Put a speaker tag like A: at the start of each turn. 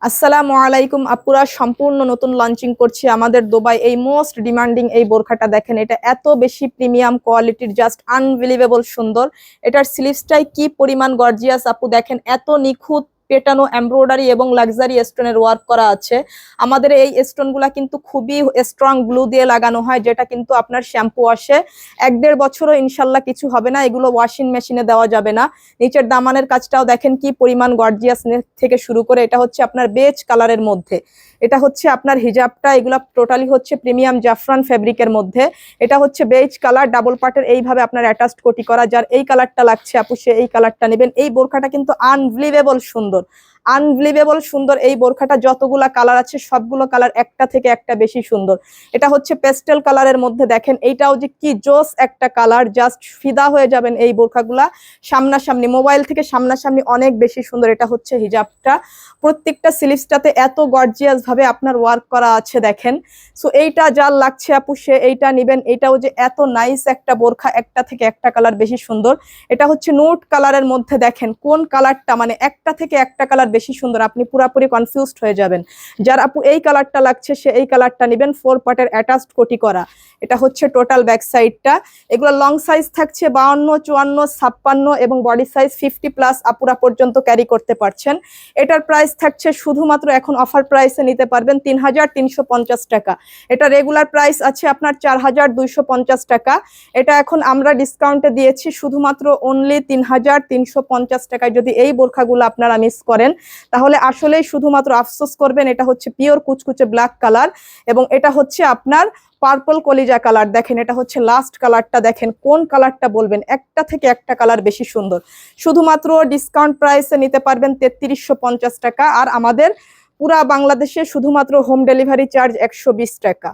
A: আসসালামু আলাইকুম আপুরা, সম্পূর্ণ নতুন লঞ্চিং করছি আমাদের দুবাই এই মোস্ট ডিমান্ডিং এই বোরখাটা। দেখেন এটা এত বেশি প্রিমিয়াম কোয়ালিটির, জাস্ট আনবিলিভেবল সুন্দর। এটার স্লিভসটাই কি পরিমাণ গর্জিয়াস আপু, দেখেন এত নিখুঁত পেটানো এমব্রয়ডারি এবং লাক্সারি স্টোনের ওয়ার্ক করা আছে। আমাদের এই স্টোনগুলা কিন্তু খুবই স্ট্রং গ্লু দিয়ে লাগানো হয়, যেটা কিন্তু আপনার শ্যাম্পু আসে 1-1.5 বছরও ইনশাল্লাহ কিছু হবে না। এগুলো ওয়াশিং মেশিনে দেওয়া যাবে না। নিচের দামানের কাজটাও দেখেন কি পরিমাণ গর্জিয়াস থেকে শুরু করে। এটা হচ্ছে আপনার বেজ কালারের মধ্যে, এটা হচ্ছে আপনার হিজাবটা, এগুলো টোটালি হচ্ছে প্রিমিয়াম জাফরান ফেব্রিকের মধ্যে। এটা হচ্ছে বেজ কালার, ডাবল পার্টের এইভাবে আপনার অ্যাটাচড কোটি করা। যার এই কালারটা লাগছে আপু সে এই কালারটা নেবেন। এই বোরখাটা কিন্তু আনবিলিভেবল সুন্দর, আনবিলিভেবল সুন্দর। এই বোরখাটা যতগুলা কালার আছে সবগুলো কালার একটা থেকে একটা বেশি সুন্দর। এটা হচ্ছে পেস্টেল কালারের মধ্যে, দেখেন এইটাও যে কি জোস একটা কালার, জাস্ট ফিদা হয়ে যাবেন এই বোরখাগুলা। সামনাসামনি মোবাইল থেকে সামনাসামনি অনেক বেশি সুন্দর। এটা হচ্ছে হিজাবটা, প্রত্যেকটা স্লিভসটাতে এত গর্জিয়াস ভাবে আপনার ওয়ার্ক করা আছে দেখেন। সো এইটা যার লাগছে আপু সে এইটা নেবেন। এইটাও যে এত নাইস একটা বোরখা, একটা থেকে একটা কালার বেশি সুন্দর। এটা হচ্ছে নোট কালারের মধ্যে, দেখেন কোন কালারটা মানে একটা থেকে একটা কালার বেশি সুন্দর, আপনি পুরোপুরি কনফিউজড হয়ে যাবেন। যার আপু এই কালারটা লাগছে সে এই কালারটা নেবেন। 4 পার্টের অ্যাটাচড কোটি করা। এটা হচ্ছে টোটাল ব্যাক সাইডটা। এগুলো লং সাইজ থাকছে 52, 54, 56 এবং বডি সাইজ 50+ আপুরা পর্যন্ত ক্যারি করতে পারছেন। এটার প্রাইস থাকছে শুধুমাত্র এখন অফার প্রাইসে নিতে পারবেন 3350 টাকা। এটা রেগুলার প্রাইস আছে আপনার 4250 টাকা। এটা এখন আমরা ডিসকাউন্টে দিয়েছি শুধুমাত্র অনলি 3350 টাকায়। যদি এই বোরখাগুলো আপনারা মিস করেন তাহলে আসলেই শুধুমাত্র আফসোস করবেন। এটা হচ্ছে পিওর কুচকুচে ব্ল্যাক কালার এবং এটা হচ্ছে আপনার পার্পল কলিজা কালার। দেখেন এটা হচ্ছে লাস্ট কালারটা, দেখেন কোন কালারটা বলবেন, একটা থেকে একটা কালার বেশি সুন্দর। শুধুমাত্র ডিসকাউন্ট প্রাইসে নিতে পারবেন 3350 টাকা। আর আমাদের পুরা বাংলাদেশে শুধুমাত্র হোম ডেলিভারি চার্জ 120 টাকা।